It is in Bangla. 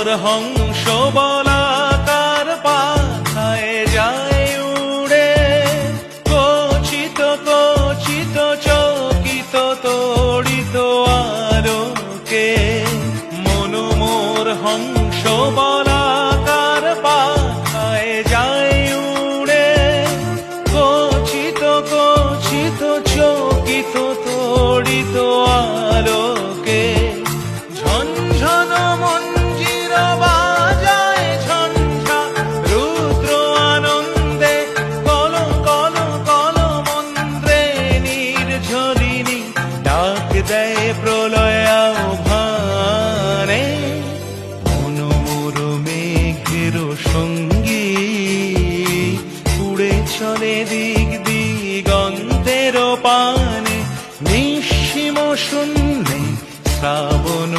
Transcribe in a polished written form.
মোর হংস বলাকার পাখায় যায় উড়ে, কচিত কচিত চকিত তড়িত আলোকে। মন মোর হংস বলাকার পাখায় যায় উড়ে, কচিত কচিত চকিত তড়িত আলোকে। ঝনঝন মঞ্জির বাজায় ঝঞ্ঝা রুদ্র আনন্দে, কল কল কল মন্ত্রে নির্ঝরিণী ডাক দেয় প্রলয় আহ্বানে। মন মোর মেঘের সঙ্গী উড়ে চলে দিক দিগন্তের পানে, নিঃসীম শূন্যে শ্রাবণ